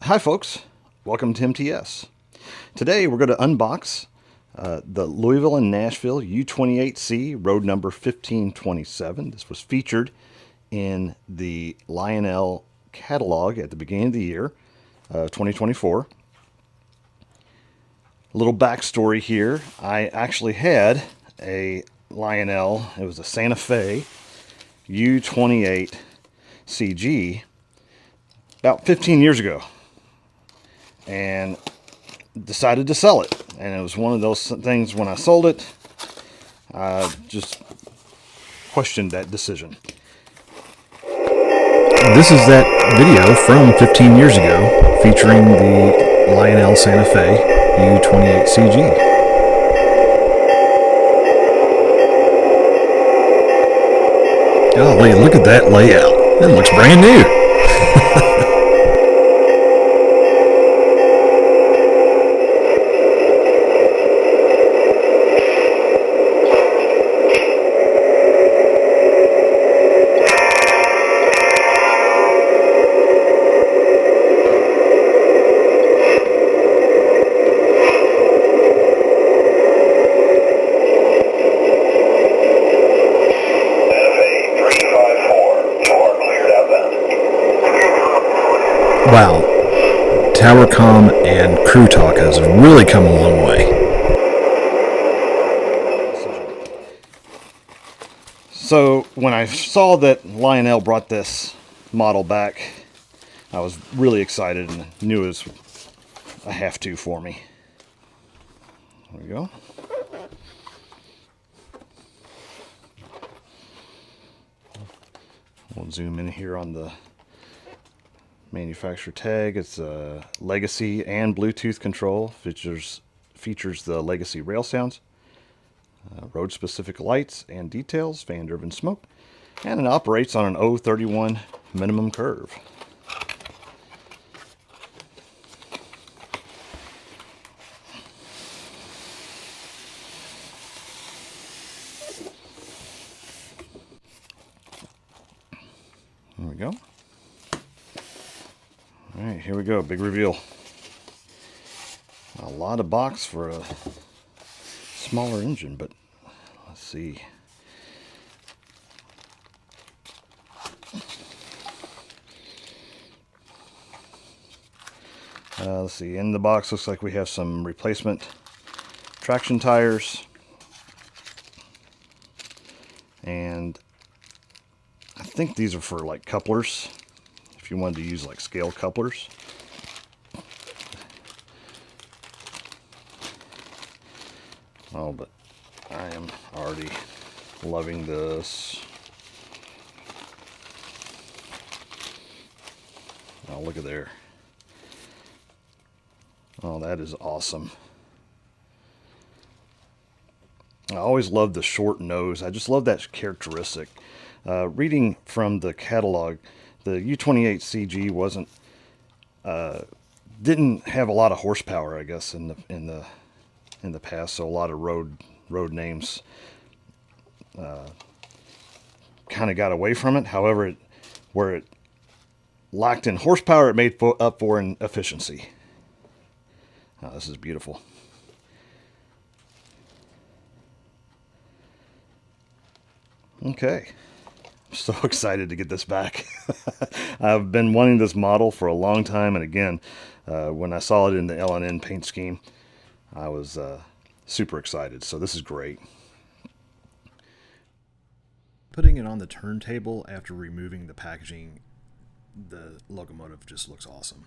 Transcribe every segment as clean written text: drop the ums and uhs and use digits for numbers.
Hi folks, welcome to MTS. Today we're going to unbox the Louisville and Nashville U28C road number 1527. This was featured in the Lionel catalog at the beginning of the year, 2024. A little backstory here. I actually had a Lionel, it was a Santa Fe U28CG about 15 years ago, and decided to sell it. And it was one of those things, when I sold it, I just questioned that decision. This is that video from 15 years ago featuring the Lionel Santa Fe U28CG. Golly, look at that layout. It looks brand new. Wow, tower comm and crew talk has really come a long way. So when I saw that Lionel brought this model back, I was really excited and knew it was a have-to for me. There we go. We'll zoom in here on the manufacturer tag. It's a Legacy and Bluetooth control. Features the Legacy rail sounds, road specific lights and details, fan driven smoke, and it operates on an 031 minimum curve. There we go. All right, here we go. Big reveal. A lot of box for a smaller engine, but let's see. Let's see. In the box, looks like we have some replacement traction tires, and I think these are for like couplers, if you wanted to use like scale couplers. Oh, but I am already loving this. Oh, look at there. Oh, that is awesome. I always loved the short nose. I just love that characteristic. Reading from the catalog, the U28CG didn't have a lot of horsepower, I guess, in the past. So a lot of road names kind of got away from it. However, where it lacked in horsepower, it made up for in efficiency. Oh, this is beautiful. Okay. So excited to get this back. I've been wanting this model for a long time, and again, when I saw it in the L&N paint scheme, I was super excited. So this is great. Putting it on the turntable after removing the packaging, the Locomotive just looks awesome.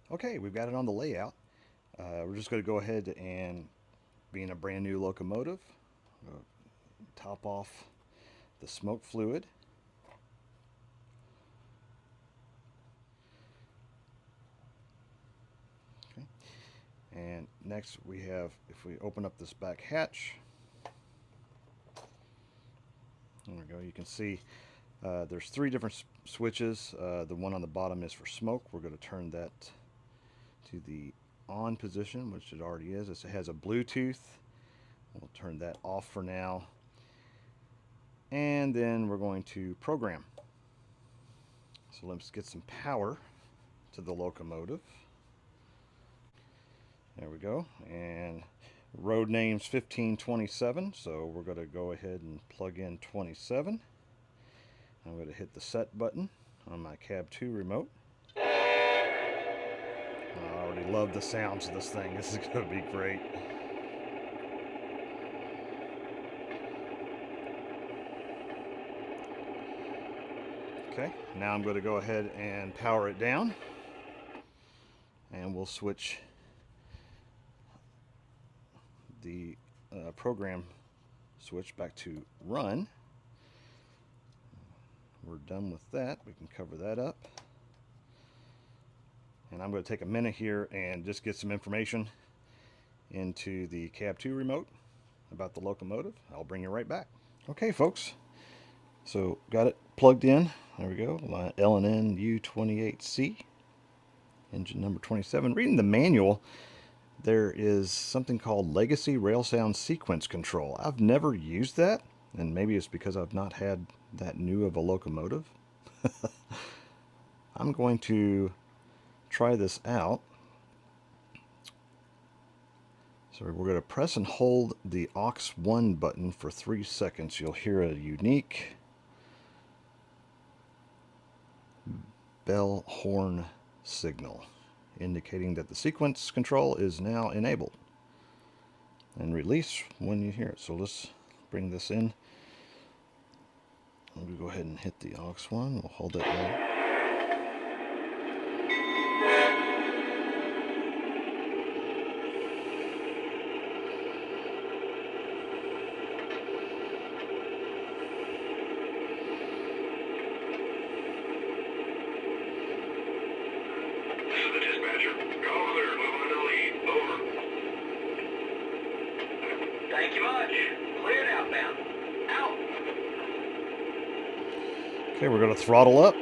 Okay, we've got it on the layout. We're just going to go ahead and, being a brand new Locomotive, top off the smoke fluid. Okay. And next we have, if we open up this back hatch, there we go, you can see there's three different switches. The one on the bottom is for smoke. We're going to turn that to the on position, which it already is. It has a Bluetooth. We'll turn that off for now. And then we're going to program. So let's get some power to the locomotive. There we go. And road name's 1527, so we're going to go ahead and plug in 27. I'm going to hit the set button on my cab 2 remote. I already love the sounds of this thing. This is going to be great. Okay, now I'm going to go ahead and power it down, and we'll switch the program switch back to run. We're done with that. We can cover that up. And I'm going to take a minute here and just get some information into the cab 2 remote about the locomotive. I'll bring you right back. Okay, folks. So got it plugged in. There we go. L&N U28C, engine number 27. Reading the manual, there is something called Legacy Rail Sound Sequence Control. I've never used that, and maybe it's because I've not had that new of a locomotive. I'm going to try this out. So we're going to press and hold the aux 1 button for 3 seconds. You'll hear a unique bell horn signal indicating that the sequence control is now enabled, and release when you hear it. So let's bring this in. We'll go ahead and hit the aux 1. We'll hold it there. Thank you much. Cleared outbound. Out. Okay, we're going to throttle up.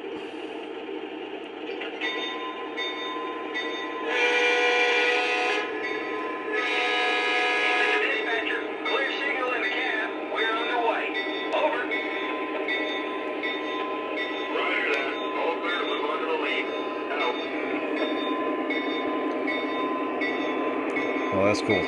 Dispatcher, clear signal in the cab. We're underway. Over. Roger that. All clear to move on to the lead. Out. Oh, that's cool.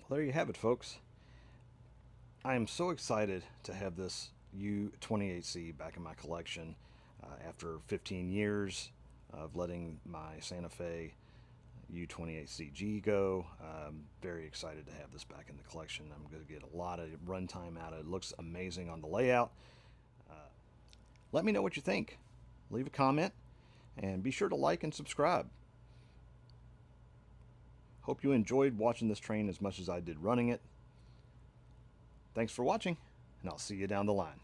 Well, there you have it, folks. I am so excited to have this U28C back in my collection after 15 years of letting my Santa Fe U28CG go. I'm very excited to have this back in the collection. I'm going to get a lot of runtime out of it. It looks amazing on the layout. Let me know what you think. Leave a comment and be sure to like and subscribe. Hope you enjoyed watching this train as much as I did running it. Thanks for watching, and I'll see you down the line.